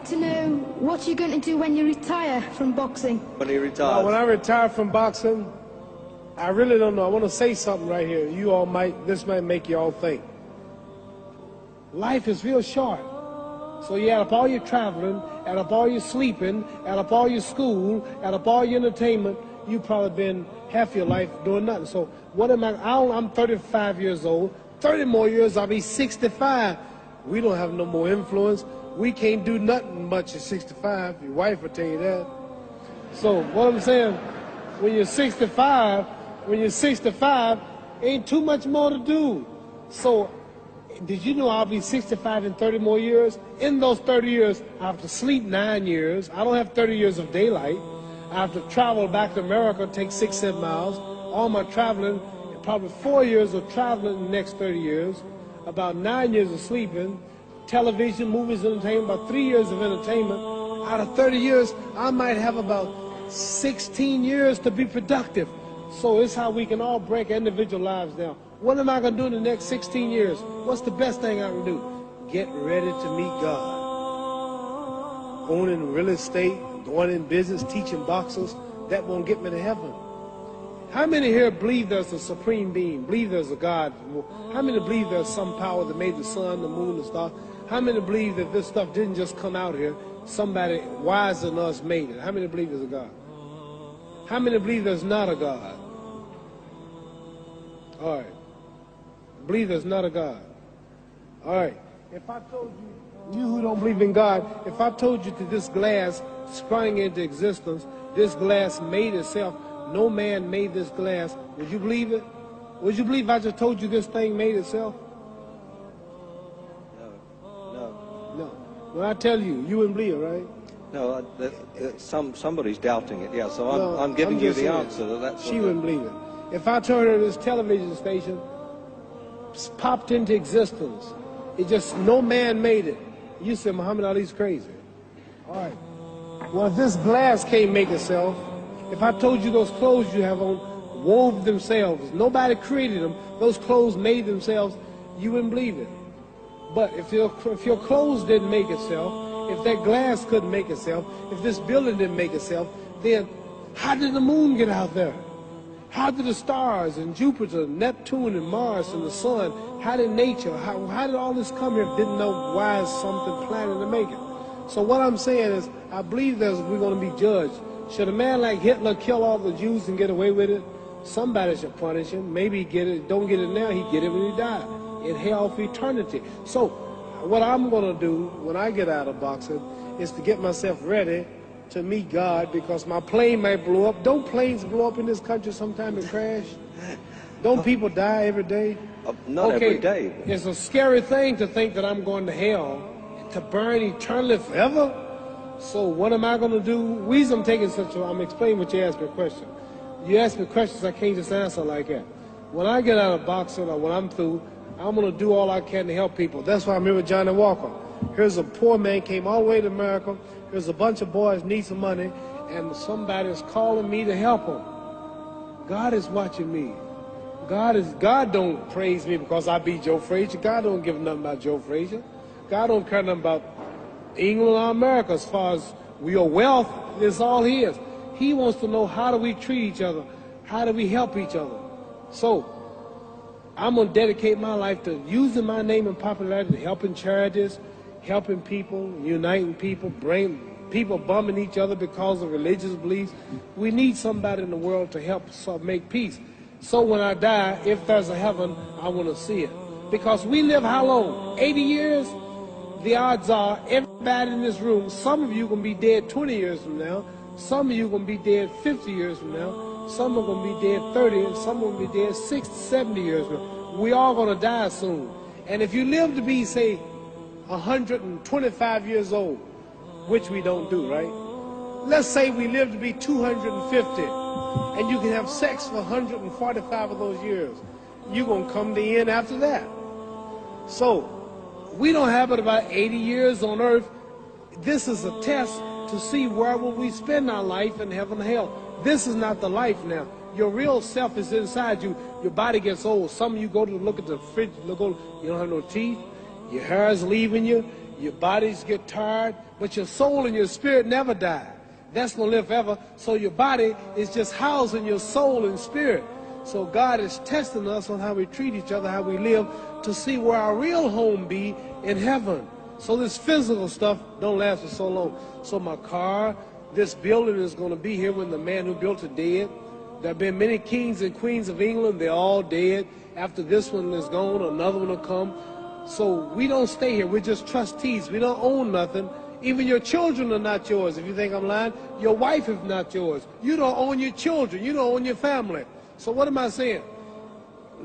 like to know what you're going to do when you retire from boxing. When he retires? When I retire from boxing, I really don't know. I want to say something right here. This might make you all think. Life is real short. So you add up all your traveling, add up all your sleeping, add up all your school, add up all your entertainment, you've probably been half your life doing nothing. So what am I'm 35 years old. 30 more years, I'll be 65. We don't have no more influence. We can't do nothing much at 65. Your wife will tell you that. So what I'm saying, when you're 65, ain't too much more to do. So did you know I'll be 65 in 30 more years? In those 30 years, I have to sleep 9 years. I don't have 30 years of daylight. I have to travel back to America, take 6-7 miles. All my traveling, probably 4 years of traveling in the next 30 years, about 9 years of sleeping, television, movies, entertainment, about 3 years of entertainment. Out of 30 years, I might have about 16 years to be productive. So it's how we can all break individual lives down. What am I going to do in the next 16 years? What's the best thing I can do? Get ready to meet God. Owning real estate, going in business, teaching boxers, that won't get me to heaven. How many here believe there's a supreme being, believe there's a God? How many believe there's some power that made the sun, the moon, the stars? How many believe that this stuff didn't just come out here? Somebody wiser than us made it. How many believe there's a God? How many believe there's not a God? All right. Believe there's not a God. All right. If I told you who don't believe in God, if I told you that this glass sprang into existence, this glass made itself, no man made this glass, would you believe it? Would you believe I just told you this thing made itself? No. When I tell you, you wouldn't believe it, right? No, somebody's doubting it, yeah, so I'm giving you the answer. She wouldn't believe it. If I told her this television station popped into existence, it just, no man made it, you said Muhammad Ali's crazy. All right. Well, if this glass can't make itself, if I told you those clothes you have on wove themselves, nobody created them, those clothes made themselves, you wouldn't believe it. But if your clothes didn't make itself, if that glass couldn't make itself, if this building didn't make itself, then how did the moon get out there? How did the stars and Jupiter, Neptune and Mars and the sun, how did nature, how did all this come here if didn't know why is something planning to make it? So what I'm saying is, I believe we're going to be judged. Should a man like Hitler kill all the Jews and get away with it? Somebody should punish him. Maybe he get it, don't get it now, he get it when he died. In hell for eternity. So what I'm going to do when I get out of boxing is to get myself ready to meet God, because my plane might blow up. Don't planes blow up in this country sometime and crash? Don't people die every day? Not every day. It's a scary thing to think that I'm going to hell to burn eternally forever. So what am I going to do? The reason I'm taking I'm explaining what you asked me a question. You ask me questions I can't just answer like that. When I get out of boxing or when I'm through, I'm going to do all I can to help people. That's why I'm here with Johnny Walker. Here's a poor man, came all the way to America. Here's a bunch of boys need some money, and somebody is calling me to help them. God is watching me. God don't praise me because I beat Joe Frazier. God don't give nothing about Joe Frazier. God don't care nothing about England or America as far as your wealth. It's all his. He wants to know, how do we treat each other? How do we help each other? So I'm going to dedicate my life to using my name and popularity, helping charities, helping people, uniting people, bring people bumming each other because of religious beliefs. We need somebody in the world to help us make peace. So when I die, if there's a heaven, I want to see it. Because we live how long? 80 years? The odds are everybody in this room, some of you are going to be dead 20 years from now, some of you are going to be dead 50 years from now, some are going to be dead 30, and some are going to be dead 60, 70 years from now. We all going to die soon. And if you live to be, say, 125 years old, which we don't do, right? Let's say we live to be 250, and you can have sex for 145 of those years. You're going to come to the end after that. So we don't have but about 80 years on earth. This is a test to see where will we spend our life in heaven and hell. This is not the life now. Your real self is inside you. Your body gets old. Some of you go to look at the fridge, you don't have no teeth. Your hair is leaving you. Your bodies get tired, but your soul and your spirit never die. That's going to live forever. So your body is just housing your soul and spirit. So God is testing us on how we treat each other, how we live, to see where our real home be in heaven. So this physical stuff don't last for so long. So my car, this building is going to be here when the man who built it dead. There have been many kings and queens of England. They're all dead. After this one is gone, another one will come. So we don't stay here. We're just trustees. We don't own nothing. Even your children are not yours. If you think I'm lying, your wife is not yours. You don't own your children. You don't own your family. So what am I saying?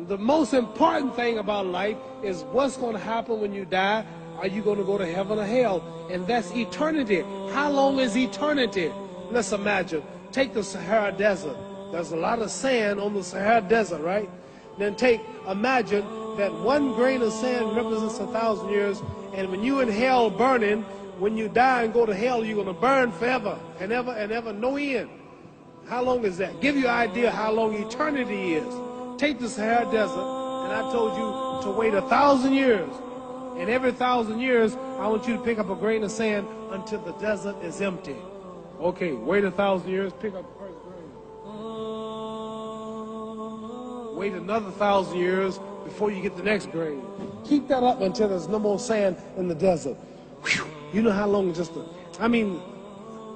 The most important thing about life is what's going to happen when you die. Are you going to go to heaven or hell? And that's eternity. How long is eternity? Let's imagine. Take the Sahara Desert. There's a lot of sand on the Sahara Desert, right? Then imagine that one grain of sand represents 1,000 years, and when you in hell burning, when you die and go to hell, you're going to burn forever and ever, no end. How long is that? Give you an idea how long eternity is. Take the Sahara Desert, and I told you to wait 1,000 years. And every 1,000 years, I want you to pick up a grain of sand until the desert is empty. Okay, wait 1,000 years, pick up the first grain. Wait another 1,000 years before you get the next grain. Keep that up until there's no more sand in the desert. Whew. You know how long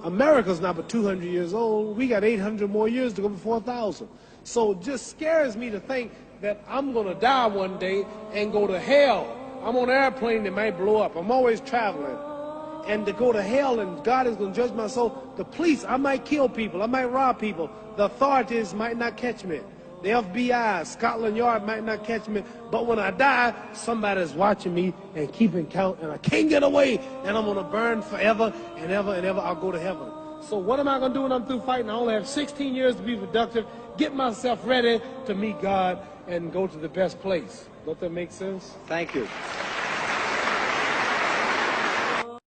America's not but 200 years old. We got 800 more years to go before 1,000. So it just scares me to think that I'm going to die one day and go to hell. I'm on an airplane that might blow up. I'm always traveling. And to go to hell and God is going to judge my soul. The police, I might kill people. I might rob people. The authorities might not catch me. The FBI, Scotland Yard might not catch me. But when I die, somebody's watching me and keeping count. And I can't get away. And I'm going to burn forever and ever and ever. I'll go to heaven. So what am I going to do when I'm through fighting? I only have 16 years to be productive. Get myself ready to meet God and go to the best place. Don't that make sense? Thank you.